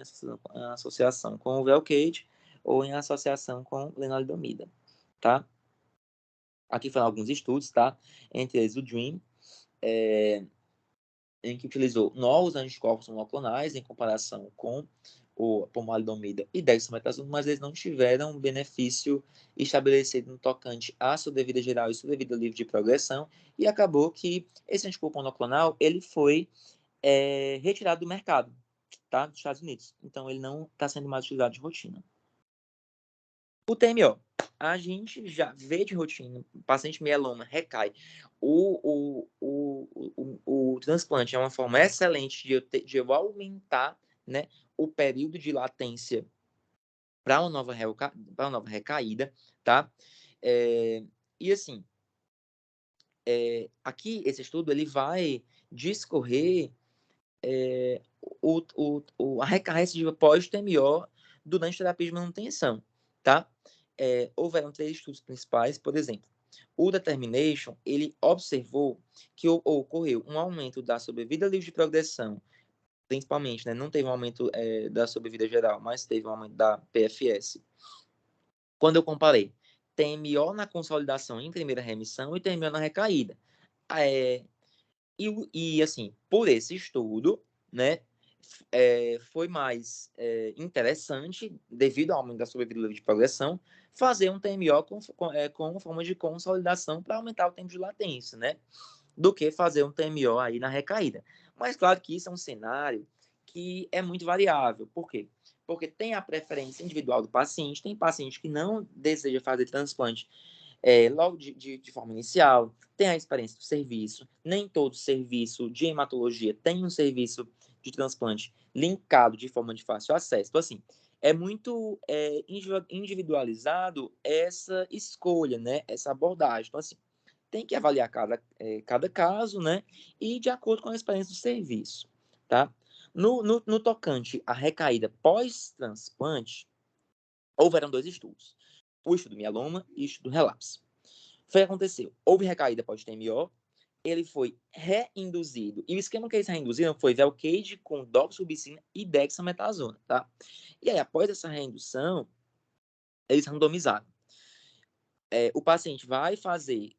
associação com o Velcade ou em associação com lenalidomida, tá? Aqui foram alguns estudos, tá? Entre eles o DREAM, em que utilizou novos anticorpos monoclonais em comparação com o pomalidomida e dexametasona, mas eles não tiveram um benefício estabelecido no tocante à sobrevida geral e sobrevida livre de progressão, e acabou que esse anticorpo monoclonal ele foi retirado do mercado, tá? Dos Estados Unidos. Então, ele não está sendo mais utilizado de rotina. O TMO, a gente já vê de rotina, o paciente mieloma recai. O transplante é uma forma excelente de eu aumentar, né, o período de latência para uma nova recaída, tá? E assim, aqui esse estudo ele vai discorrer a recarga pós-TMO durante terapia de manutenção, tá? Houveram 3 estudos principais, por exemplo. O Determination, ele observou que ocorreu um aumento da sobrevida livre de progressão, principalmente, né? Não teve um aumento da sobrevida geral, mas teve um aumento da PFS. Quando eu comparei TMO na consolidação em primeira remissão e TMO na recaída. Assim, por esse estudo, né, foi mais interessante, devido ao aumento da sobrevida livre de progressão, fazer um TMO com forma de consolidação para aumentar o tempo de latência, né? Do que fazer um TMO aí na recaída. Mas claro que isso é um cenário que é muito variável. Por quê? Porque tem a preferência individual do paciente, tem paciente que não deseja fazer transplante logo de forma inicial, tem a experiência do serviço, nem todo serviço de hematologia tem um serviço de transplante linkado de forma de fácil acesso. Então, assim, é muito individualizado essa escolha, né? Essa abordagem. Então, assim, tem que avaliar cada caso, né? E de acordo com a experiência do serviço, tá? No tocante à recaída pós-transplante, houveram 2 estudos. O estudo mieloma e o estudo relapse. Foi o que aconteceu. Houve recaída pós-TMO, ele foi reinduzido. E o esquema que eles reinduziram foi Velcade com doxorubicina e dexametasona, tá? E aí, após essa reindução, eles randomizaram. O paciente vai fazer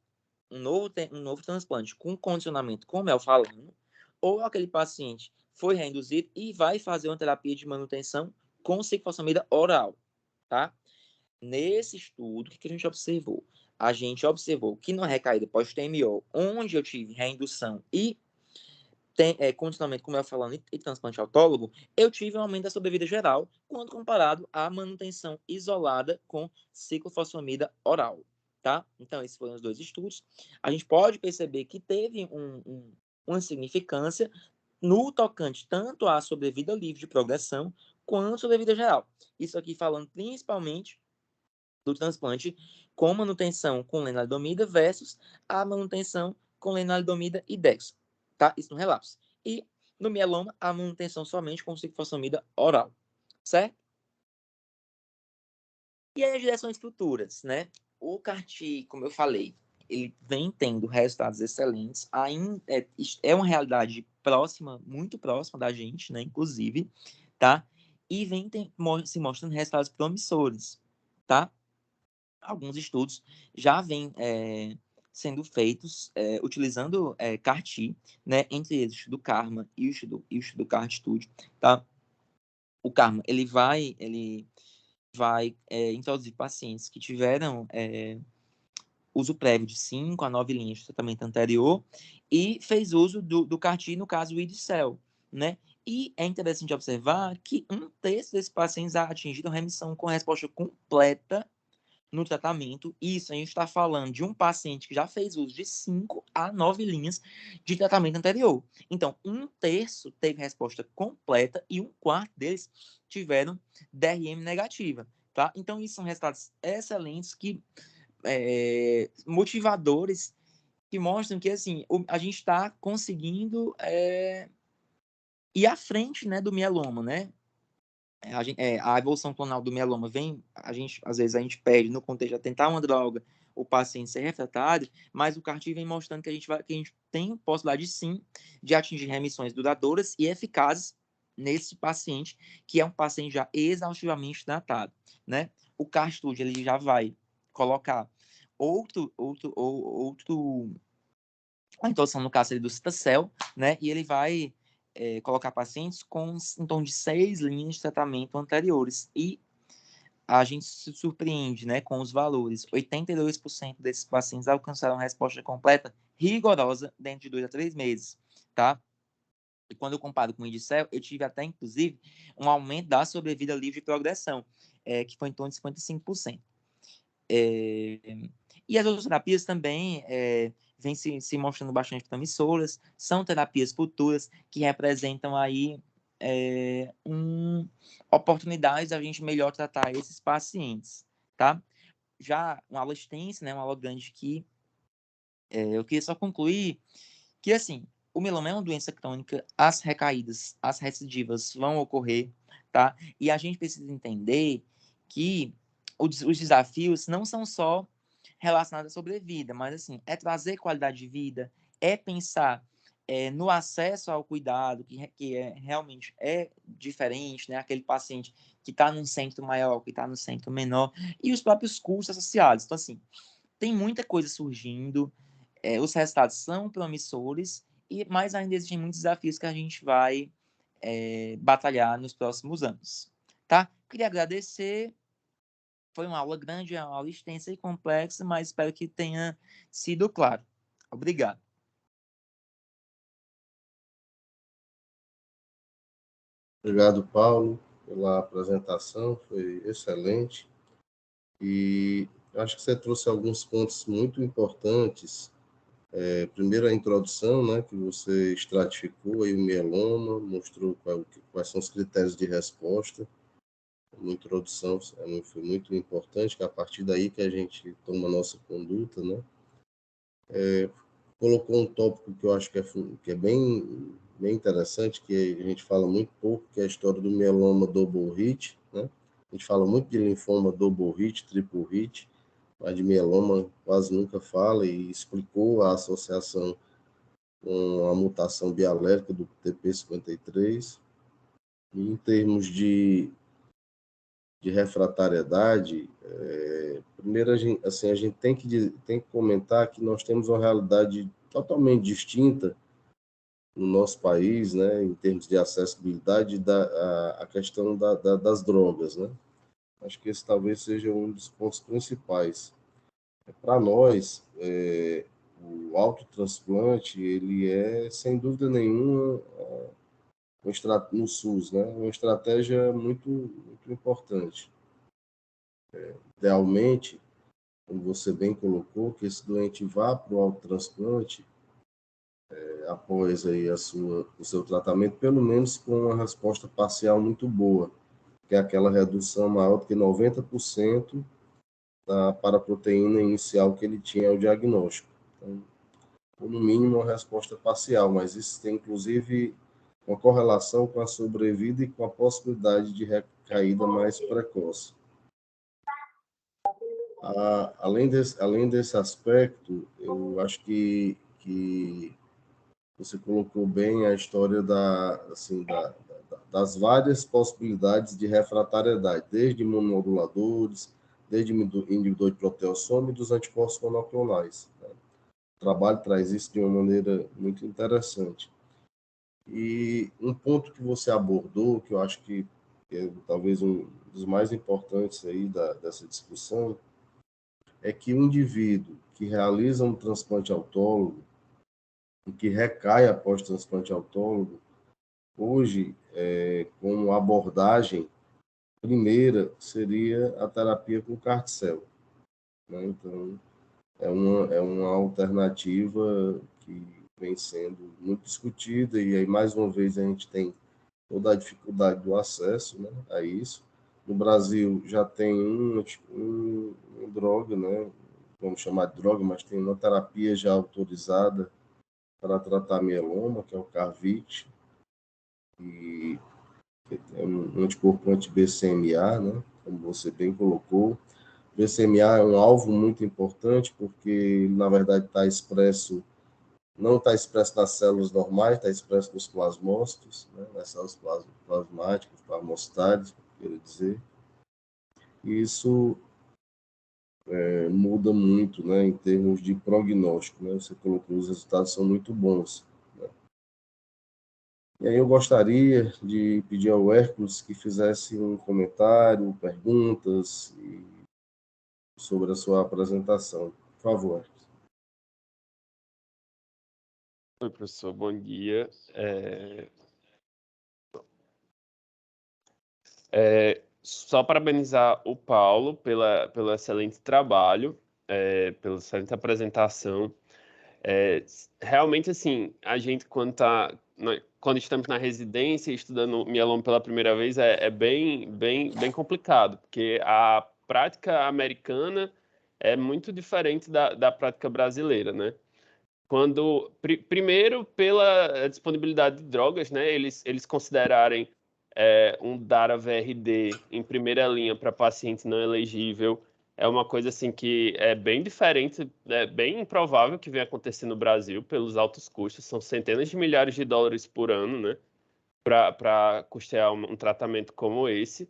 um novo transplante com condicionamento com melfalano, ou aquele paciente foi reinduzido e vai fazer uma terapia de manutenção com ciclofosfamida oral, tá? Nesse estudo, o que a gente observou? A gente observou que na recaída pós-TMO, onde eu tive reindução e condicionamento com melfalano e transplante autólogo, eu tive um aumento da sobrevida geral quando comparado à manutenção isolada com ciclofosfamida oral, tá? Então, esses foram os 2 estudos. A gente pode perceber que teve uma significância no tocante tanto à sobrevida livre de progressão quanto à sobrevida geral. Isso aqui falando principalmente do transplante com manutenção com lenalidomida versus a manutenção com lenalidomida e dex, tá? Isso no relapso. E no mieloma, a manutenção somente com ciclofosfamida oral, certo? E aí as direções futuras, né? O CAR-T, como eu falei, ele vem tendo resultados excelentes, ainda é uma realidade próxima, muito próxima da gente, né? Inclusive, tá? E vem se mostrando resultados promissores, tá? Alguns estudos já vêm sendo feitos utilizando CAR-T, né? Entre eles o estudo KARMA e o estudo CAR-Studio, tá? O KARMA, ele vai introduzir pacientes que tiveram uso prévio de 5 a 9 linhas de tratamento anterior e fez uso do CAR-T, no caso o id-cel, né? E é interessante observar que 1/3 desses pacientes atingiram remissão com resposta completa no tratamento. Isso a gente está falando de um paciente que já fez uso de 5 a 9 linhas de tratamento anterior. Então, 1/3 teve resposta completa e 1/4 deles tiveram DRM negativa, tá? Então, isso são resultados excelentes motivadores, que mostram que, assim, a gente está conseguindo ir à frente, né, do mieloma, né? A evolução clonal do mieloma às vezes a gente perde no contexto de tentar uma droga, o paciente ser refratário, mas o CAR-T vem mostrando que a gente tem possibilidade sim de atingir remissões duradouras e eficazes nesse paciente, que é um paciente já exaustivamente tratado, né? O CAR-Studio, ele já vai colocar uma introdução no caso do Citacel, né? E ele vai colocar pacientes com em torno de 6 linhas de tratamento anteriores. E a gente se surpreende, né, com os valores. 82% desses pacientes alcançaram resposta completa rigorosa dentro de 2 a 3 meses, tá? E quando eu comparo com o Indicel, eu tive até, inclusive, um aumento da sobrevida livre de progressão, que foi em torno de 55%. E as outras terapias também vêm se mostrando bastante promissoras, são terapias futuras que representam aí oportunidades de a gente melhor tratar esses pacientes, tá? Já uma aula extensa, né, uma aula grande que eu queria só concluir que, assim, o mieloma é uma doença crônica, as recaídas, as recidivas vão ocorrer, tá? E a gente precisa entender que os desafios não são só relacionados à sobrevida, mas, assim, é trazer qualidade de vida, é pensar no acesso ao cuidado, que realmente é diferente, né? Aquele paciente que está num centro maior, que está no centro menor, e os próprios custos associados. Então, assim, tem muita coisa surgindo, os resultados são promissores, mas ainda existem muitos desafios que a gente vai batalhar nos próximos anos. Tá? Queria agradecer. Foi uma aula grande, uma aula extensa e complexa, mas espero que tenha sido claro. Obrigado. Obrigado, Paulo, pela apresentação, foi excelente. E acho que você trouxe alguns pontos muito importantes. Primeiro, a introdução, né, que você estratificou aí o mieloma, mostrou quais são os critérios de resposta. Uma introdução foi muito importante, que é a partir daí que a gente toma a nossa conduta, né? Colocou um tópico que eu acho que é bem interessante, que a gente fala muito pouco, que é a história do mieloma double hit, né? A gente fala muito de linfoma double hit, triple hit, mas de mieloma quase nunca fala, e explicou a associação com a mutação bialérica do TP53. E em termos de refratariedade, primeiro a gente tem que comentar que nós temos uma realidade totalmente distinta no nosso país, né, em termos de acessibilidade, a questão das drogas, né? Acho que esse talvez seja um dos pontos principais. Para nós, o autotransplante, ele é, sem dúvida nenhuma, no SUS, né, uma estratégia muito, muito importante. Idealmente, como você bem colocou, que esse doente vá para o autotransplante após aí o seu tratamento, pelo menos com uma resposta parcial muito boa, que é aquela redução maior do que 90% da paraproteína inicial que ele tinha ao diagnóstico. Então, ou no mínimo uma resposta parcial, mas isso tem inclusive uma correlação com a sobrevida e com a possibilidade de recaída mais precoce. Além desse aspecto, eu acho que você colocou bem a história das várias possibilidades de refratariedade, desde imunomoduladores, desde inibidor de proteossoma e dos anticorpos monoclonais. Né? O trabalho traz isso de uma maneira muito interessante. E um ponto que você abordou, que eu acho que é talvez um dos mais importantes aí dessa discussão, é que o indivíduo que realiza um transplante autólogo e que recai após transplante autólogo, hoje, como abordagem primeira, seria a terapia com CAR-T-cell. Né? Então, é uma alternativa que vem sendo muito discutida, e aí, mais uma vez, a gente tem toda a dificuldade do acesso, né, a isso. No Brasil, já tem uma droga, né, vamos chamar de droga, mas tem uma terapia já autorizada para tratar mieloma, que é o Carvykti, e é um anticorpo anti-BCMA, né, como você bem colocou. BCMA é um alvo muito importante porque, na verdade, não está expresso nas células normais, está expresso nos plasmócitos, né, nas células plasmáticas, plasmocitárias, quero dizer. E isso muda muito, né, em termos de prognóstico. Né, você colocou, os resultados são muito bons. Né. E aí eu gostaria de pedir ao Hércules que fizesse um comentário, perguntas sobre a sua apresentação. Por favor, Hércules. Oi, professor, bom dia. Só parabenizar o Paulo pelo excelente trabalho, pela excelente apresentação. Realmente, assim, a gente, quando estamos na residência estudando mieloma pela primeira vez, é bem complicado, porque a prática americana é muito diferente da prática brasileira, né? Primeiro, pela disponibilidade de drogas, né? Eles considerarem um DARA-VRD em primeira linha para paciente não elegível é uma coisa assim que é bem diferente, é bem improvável que venha acontecer no Brasil pelos altos custos, são centenas de milhares de dólares por ano, né? Para custear um tratamento como esse,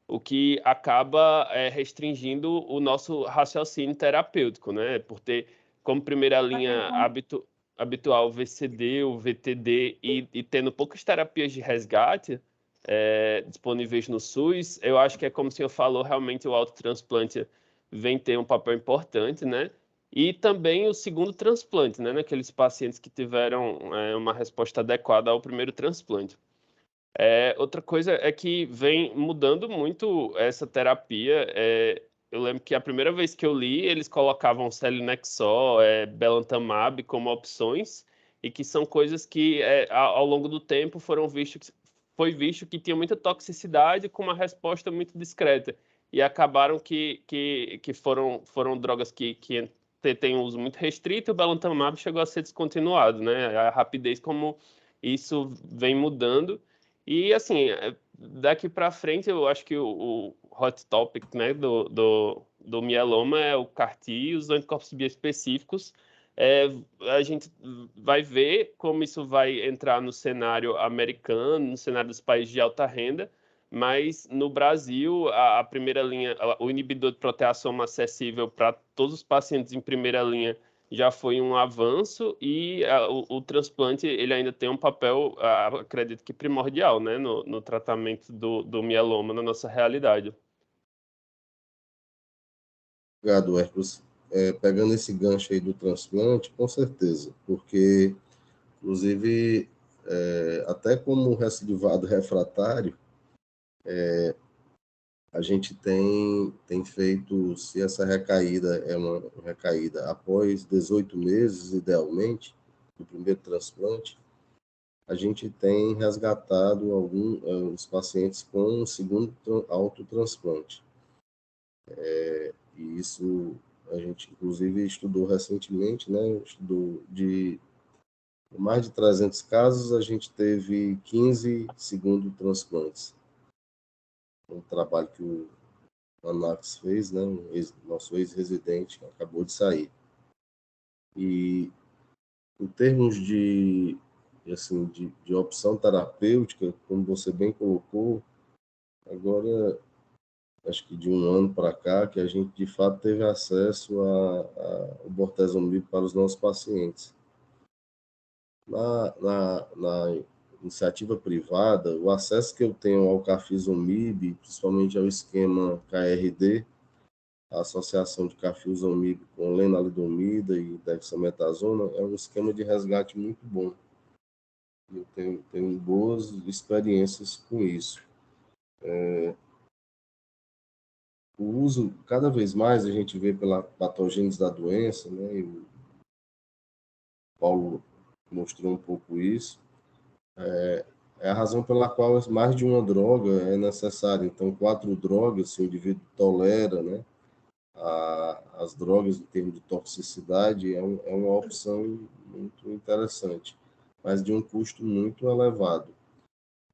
o que acaba restringindo o nosso raciocínio terapêutico, né? Por ter como primeira linha habitual o VCD, o VTD e tendo poucas terapias de resgate disponíveis no SUS, eu acho que é como o senhor falou, realmente o autotransplante vem ter um papel importante, né? E também o segundo transplante, né? Naqueles pacientes que tiveram uma resposta adequada ao primeiro transplante. Outra coisa é que vem mudando muito essa terapia. Eu lembro que a primeira vez que eu li, eles colocavam selinexor, belantamab como opções, e que são coisas que ao longo do tempo foi visto que tinha muita toxicidade com uma resposta muito discreta. E acabaram que foram drogas que têm um uso muito restrito, e o belantamab chegou a ser descontinuado, né? A rapidez como isso vem mudando. E, assim, daqui para frente, eu acho que o hot topic, né, do mieloma é o CAR-T e os anticorpos biespecíficos. A gente vai ver como isso vai entrar no cenário americano, no cenário dos países de alta renda, mas no Brasil, a primeira linha, o inibidor de proteasoma acessível para todos os pacientes em primeira linha já foi um avanço e o transplante ele ainda tem um papel, acredito que primordial, né, no tratamento do mieloma na nossa realidade. Obrigado, Hércules. Pegando esse gancho aí do transplante, com certeza, porque, inclusive, até como recidivado refratário, a gente tem feito, se essa recaída é uma recaída após 18 meses, idealmente, do primeiro transplante, a gente tem resgatado os pacientes com o segundo autotransplante. E isso a gente, inclusive, estudou recentemente, né? Estudou de mais de 300 casos, a gente teve 15 segundo transplantes. Um trabalho que o Anax fez, né? Nosso ex-residente acabou de sair. E em termos assim, de opção terapêutica, como você bem colocou, agora acho que de um ano para cá, que a gente de fato teve acesso ao bortezomib para os nossos pacientes. Na iniciativa privada, o acesso que eu tenho ao carfilzomib, principalmente ao esquema KRD, a associação de carfilzomib com lenalidomida e dexametasona, é um esquema de resgate muito bom. Eu tenho boas experiências com isso. O uso, cada vez mais a gente vê pela patogênese da doença, né? E o Paulo mostrou um pouco isso. É a razão pela qual mais de uma droga é necessária. Então, 4 drogas, se o indivíduo tolera, né? As drogas em termos de toxicidade é uma opção muito interessante, mas de um custo muito elevado.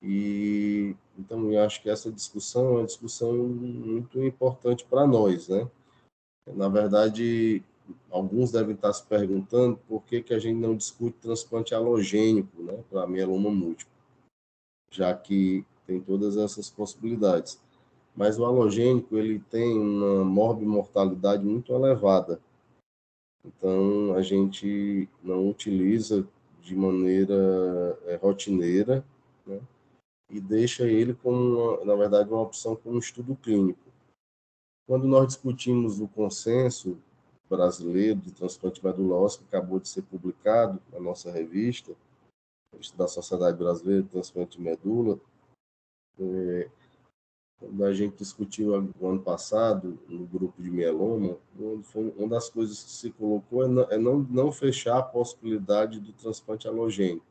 E então eu acho que essa discussão é uma discussão muito importante para nós, né? Na verdade, alguns devem estar se perguntando por que a gente não discute transplante alogênico, né, para mieloma múltiplo, já que tem todas essas possibilidades. Mas o alogênico ele tem uma morbimortalidade muito elevada. Então, a gente não utiliza de maneira rotineira, né? E deixa ele como, na verdade, uma opção como estudo clínico. Quando nós discutimos o consenso brasileiro de transplante medula óssea, que acabou de ser publicado na nossa revista da Sociedade Brasileira de Transplante de Medula, quando a gente discutiu o ano passado no grupo de mieloma, uma das coisas que se colocou é não fechar a possibilidade do transplante halogênico.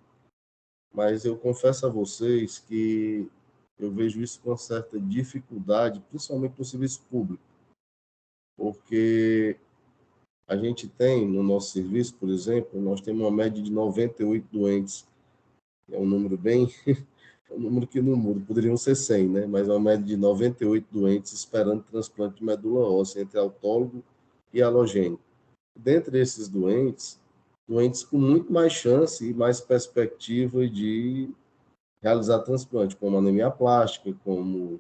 Mas eu confesso a vocês que eu vejo isso com certa dificuldade, principalmente no serviço público, porque a gente tem, no nosso serviço, por exemplo, nós temos uma média de 98 doentes. É um número bem... é um número que não muda, poderiam ser 100, né? Mas é uma média de 98 doentes esperando transplante de medula óssea entre autólogo e halogênico. Dentre esses doentes com muito mais chance e mais perspectiva de realizar transplante, como anemia plástica, como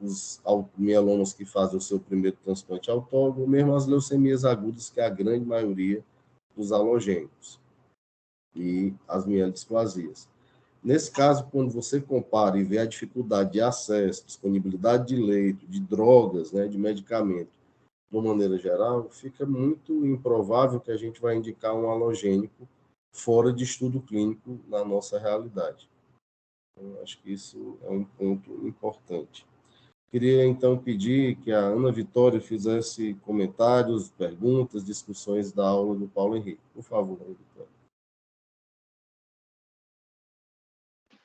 os mielomas que fazem o seu primeiro transplante autólogo, mesmo as leucemias agudas, que é a grande maioria dos halogênicos. e as mielodisplasias. Nesse caso, quando você compara e vê a dificuldade de acesso, disponibilidade de leito, de drogas, né, de medicamento, de uma maneira geral, fica muito improvável que a gente vai indicar um halogênico fora de estudo clínico na nossa realidade. Então, acho que isso é um ponto importante. Queria, então, pedir que a Ana Vitória fizesse comentários, perguntas, discussões da aula do Paulo Henrique. Por favor, Ana Vitória.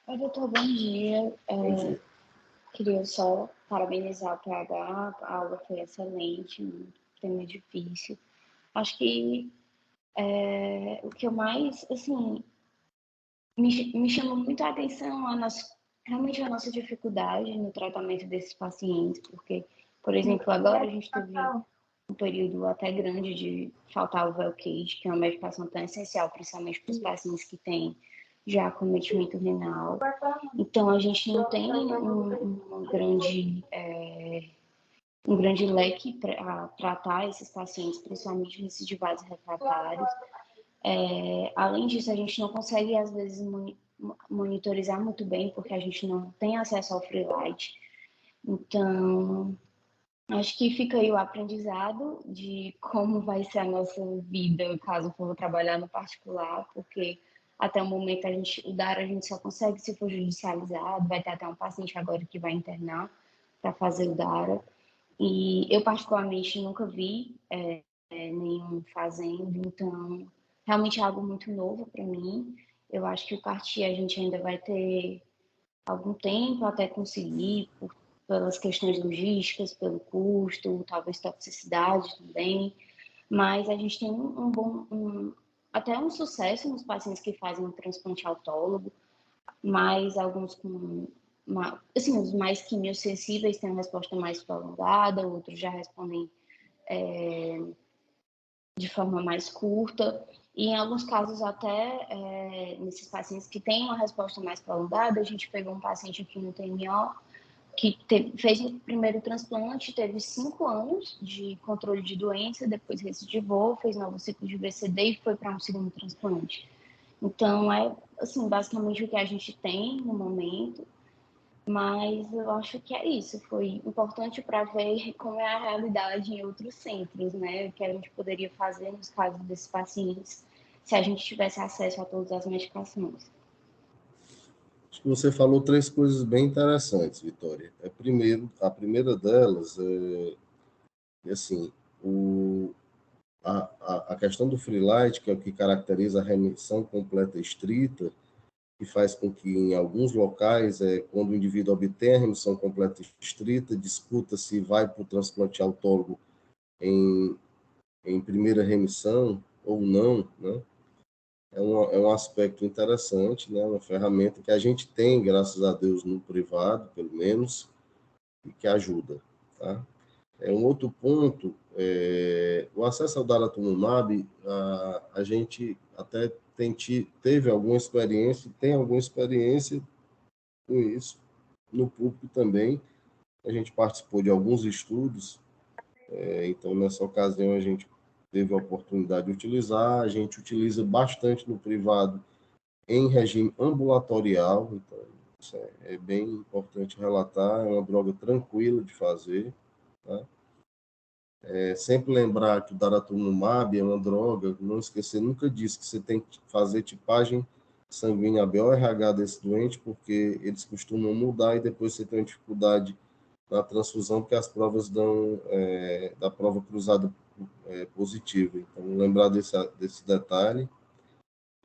Oi, doutor, bom dia. Bom dia. Queria só parabenizar o PH, a aula foi excelente, um tema difícil. Acho que o que eu mais, assim, me chamou muito a atenção realmente a nossa dificuldade no tratamento desses pacientes, porque, por exemplo, agora a gente teve um período até grande de faltar o Velcade, que é uma medicação tão essencial, principalmente para os pacientes que têm já acometimento renal. Então, a gente não tem um grande leque para tratar esses pacientes, principalmente recidivados refratários. Além disso, a gente não consegue, às vezes, monitorizar muito bem, porque a gente não tem acesso ao free light. Então, acho que fica aí o aprendizado de como vai ser a nossa vida caso for trabalhar no particular, porque até o momento o DARA a gente só consegue se for judicializado, vai ter até um paciente agora que vai internar para fazer o DARA. E eu particularmente nunca vi nenhum fazendo, então realmente é algo muito novo para mim. Eu acho que o CAR-T a gente ainda vai ter algum tempo até conseguir, pelas questões logísticas, pelo custo, talvez toxicidade também, mas a gente tem até um sucesso nos pacientes que fazem um transplante autólogo, mas alguns com assim, os mais quimiosensíveis têm uma resposta mais prolongada, outros já respondem de forma mais curta, e em alguns casos até nesses pacientes que têm uma resposta mais prolongada, a gente pegou um paciente aqui no TMO que fez o primeiro transplante, teve 5 anos de controle de doença, depois recidivou, fez novo ciclo de VCD e foi para um segundo transplante. Então, assim, basicamente o que a gente tem no momento, mas eu acho que é isso. Foi importante para ver como é a realidade em outros centros, né? O que a gente poderia fazer nos casos desses pacientes se a gente tivesse acesso a todas as medicações. Acho que você falou 3 coisas bem interessantes, Vitória. Primeiro, a primeira delas assim, a questão do free light, que é o que caracteriza a remissão completa estrita, que faz com que em alguns locais, quando o indivíduo obtém a remissão completa estrita, disputa se vai para o transplante autólogo em primeira remissão ou não, né? É um aspecto interessante, né? Uma ferramenta que a gente tem, graças a Deus, no privado, pelo menos, e que ajuda, tá? Um outro ponto, o acesso ao daratumumab, a gente até teve alguma experiência, tem alguma experiência com isso, no público também. A gente participou de alguns estudos, então nessa ocasião a gente teve a oportunidade de utilizar, a gente utiliza bastante no privado em regime ambulatorial, então isso é bem importante relatar, é uma droga tranquila de fazer, tá? Sempre lembrar que o daratumumab é uma droga, não esquecer nunca disso, que você tem que fazer tipagem sanguínea BO-RH desse doente, porque eles costumam mudar e depois você tem uma dificuldade na transfusão, porque as provas dão da prova cruzada positiva. Então, lembrar desse detalhe.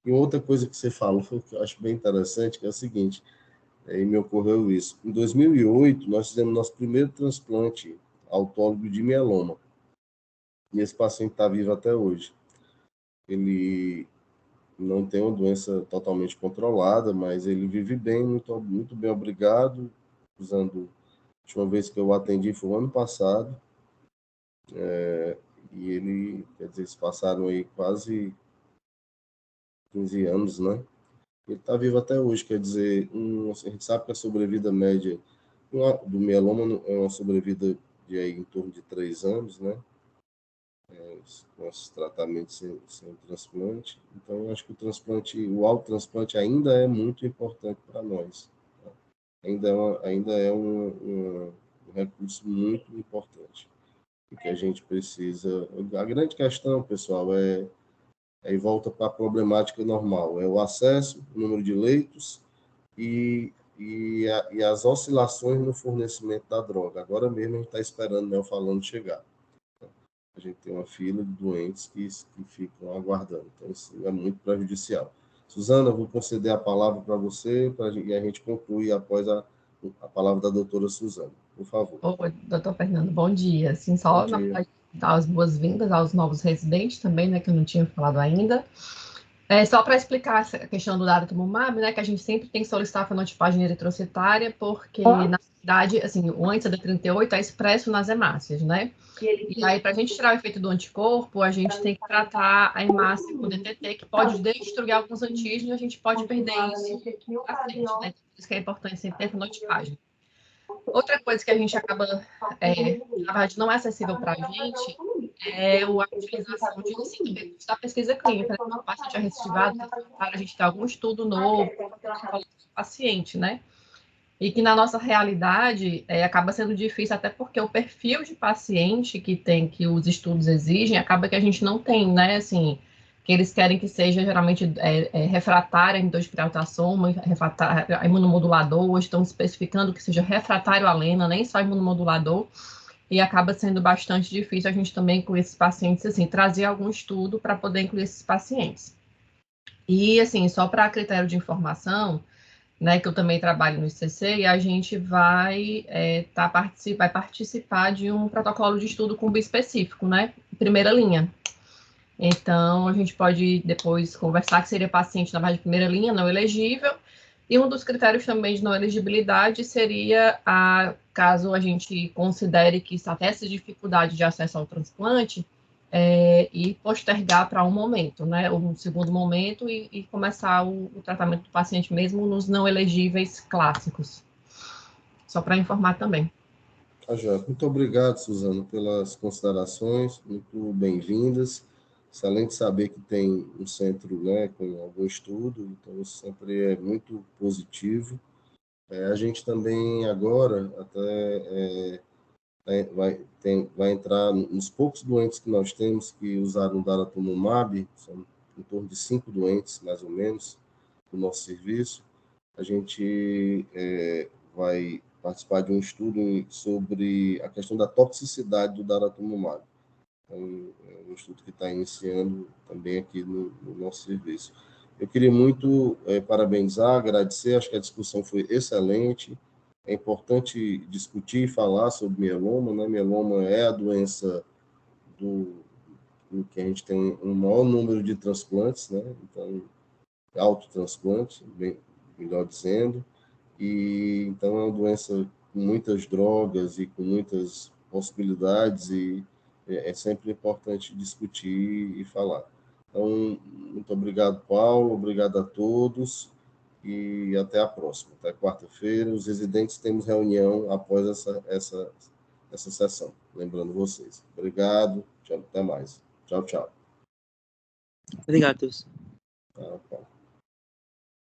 E outra coisa que você falou, que eu acho bem interessante, que é o seguinte, e me ocorreu isso. Em 2008, nós fizemos nosso primeiro transplante autólogo de mieloma. E esse paciente está vivo até hoje. Ele não tem uma doença totalmente controlada, mas ele vive bem, muito, muito bem, obrigado. Usando, a última vez que eu o atendi foi o ano passado. E ele, quer dizer, se passaram aí quase 15 anos, né? Ele está vivo até hoje, quer dizer, a gente sabe que a sobrevida média do mieloma é uma sobrevida de aí, em torno de 3 anos, né? com esses tratamentos sem transplante. Então, eu acho que o autotransplante ainda é muito importante para nós. Tá? Ainda é um recurso muito importante e que a gente precisa. A grande questão, pessoal, aí volta para a problemática normal, é o acesso, o número de leitos e as oscilações no fornecimento da droga. Agora mesmo a gente está esperando o Neofalano chegar. A gente tem uma fila de doentes que ficam aguardando. Então, isso é muito prejudicial. Suzana, vou conceder a palavra para você e a gente conclui após a palavra da doutora Suzana. Por favor. Oi, doutor Fernando, bom dia. Assim, só Bom dia. dar as boas-vindas aos novos residentes também, né, que eu não tinha falado ainda. Só para explicar essa questão do daratumumab, né, que a gente sempre tem que solicitar a fenotipagem eritrocitária, porque, na verdade, assim, o antes da 38 é expresso nas hemácias, né? E aí, para a gente tirar o efeito do anticorpo, a gente tem que tratar a hemácia com DTT, que pode destruir alguns antígenos, e a gente pode perder isso à frente, né? Por isso que é importante sempre ter fenotipagem. Outra coisa que a gente acaba, na verdade, não é acessível para a gente, é a utilização de receitos da pesquisa clínica. Né? O paciente é recidivado, a gente tem algum estudo novo do paciente, né? E que na nossa realidade acaba sendo difícil, até porque o perfil de paciente que os estudos exigem, acaba que a gente não tem, né? Assim, que eles querem que seja geralmente refratário a endospiraltassoma, refratário a imunomodulador, ou estão especificando que seja refratário a lena, nem só imunomodulador, e acaba sendo bastante difícil a gente também incluir esses pacientes, assim, trazer algum estudo para poder incluir esses pacientes. E, assim, só para critério de informação, né, que eu também trabalho no ICC, e a gente vai participar de um protocolo de estudo com bispecífico, né, primeira linha. Então, a gente pode depois conversar que seria paciente na base de primeira linha, não elegível, e um dos critérios também de não elegibilidade seria, caso a gente considere que está até essa dificuldade de acesso ao transplante, e postergar para um momento, né, um segundo momento, e começar o tratamento do paciente mesmo nos não elegíveis clássicos. Só para informar também. Muito obrigado, Suzana, pelas considerações, muito bem-vindas. Excelente saber que tem um centro, né, com algum estudo, então isso sempre é muito positivo. A gente também agora até vai entrar nos poucos doentes que nós temos que usaram o daratumumab, são em torno de 5 doentes, mais ou menos, do nosso serviço. A gente vai participar de um estudo sobre a questão da toxicidade do daratumumab. Então, é um estudo que está iniciando também aqui no nosso serviço. Eu queria muito parabenizar, agradecer, acho que a discussão foi excelente. É importante discutir e falar sobre mieloma, né? Mieloma é a doença em que a gente tem um maior número de transplantes, né? Então, autotransplante, melhor dizendo. E então é uma doença com muitas drogas e com muitas possibilidades e é sempre importante discutir e falar. Então, muito obrigado, Paulo, obrigado a todos e até a próxima. Até quarta-feira. Os residentes temos reunião após essa sessão. Lembrando vocês. Obrigado, tchau, até mais. Tchau, tchau. Obrigado a todos. Tá.